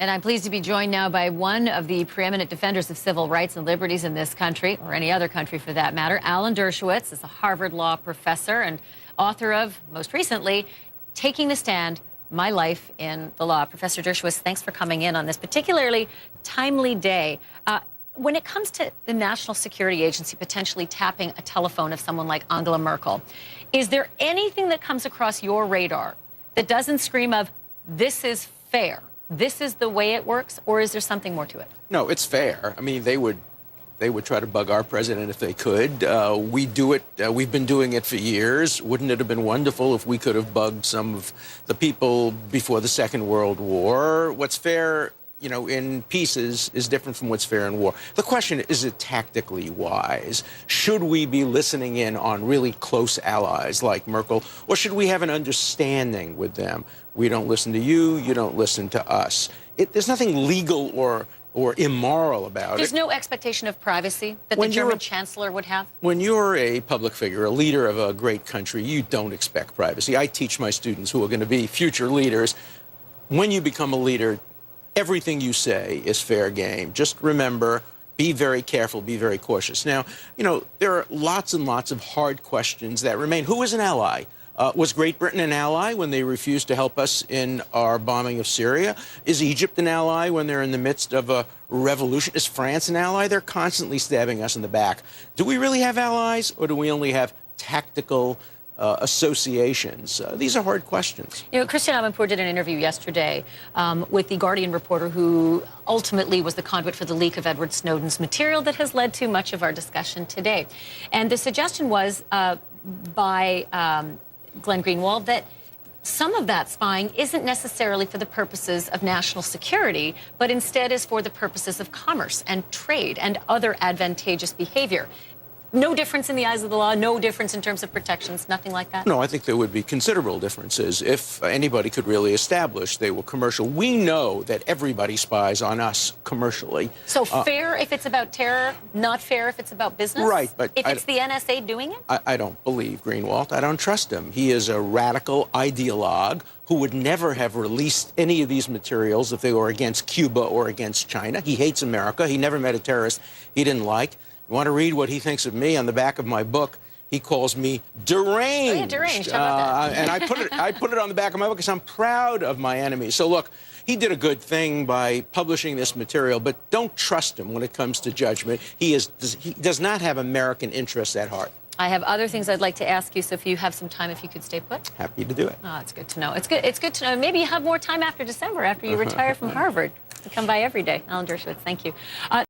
And I'm pleased to be joined now by one of the preeminent defenders of civil rights and liberties in this country, or any other country for that matter. Alan Dershowitz is a Harvard Law professor and author of, most recently, Taking the Stand, My Life in the Law. Professor Dershowitz, thanks for coming in on this particularly timely day. When it comes to the National Security Agency potentially tapping a telephone of someone like Angela Merkel, is there anything that comes across your radar that doesn't scream of, this is fair? This is the way it works, or is there something more to it? No, it's fair. I mean, they would try to bug our president if they could. We do it. We've been doing it for years. Wouldn't it have been wonderful if we could have bugged some of the people before the Second World War? What's fair, you know, in peace is different from what's fair in war. The question is it tactically wise? Should we be listening in on really close allies like Merkel, or should we have an understanding with them? We don't listen to you, you don't listen to us. There's nothing legal or immoral about it. There's no expectation of privacy that the German chancellor would have? When you're a public figure, a leader of a great country, you don't expect privacy. I teach my students who are going to be future leaders, when you become a leader, everything you say is fair game. Just remember, be very careful, be very cautious. Now, you know, there are lots and lots of hard questions that remain. Who is an ally? Was Great Britain an ally when they refused to help us in our bombing of Syria? Is Egypt an ally when they're in the midst of a revolution? Is France an ally? They're constantly stabbing us in the back. Do we really have allies, or do we only have tactical associations? These are hard questions. You know, Christian Amanpour did an interview yesterday with the Guardian reporter who ultimately was the conduit for the leak of Edward Snowden's material that has led to much of our discussion today. And the suggestion was by Glenn Greenwald that some of that spying isn't necessarily for the purposes of national security, but instead is for the purposes of commerce and trade and other advantageous behavior. No difference in the eyes of the law, no difference in terms of protections, nothing like that? No, I think there would be considerable differences if anybody could really establish they were commercial. We know that everybody spies on us commercially. So fair if it's about terror, not fair if it's about business? Right, but if it's the NSA doing it? I don't believe Greenwald. I don't trust him. He is a radical ideologue who would never have released any of these materials if they were against Cuba or against China. He hates America. He never met a terrorist he didn't like. You want to read what he thinks of me? On the back of my book, he calls me deranged. Oh, yeah, deranged. How about that? And I put it on the back of my book because I'm proud of my enemies. So look, he did a good thing by publishing this material, but don't trust him when it comes to judgment. He does not have American interests at heart. I have other things I'd like to ask you, so if you have some time, if you could stay put. Happy to do it. Oh, it's good to know. It's good to know. Maybe you have more time after December, after you retire from Harvard. You come by every day. Alan Dershowitz, thank you.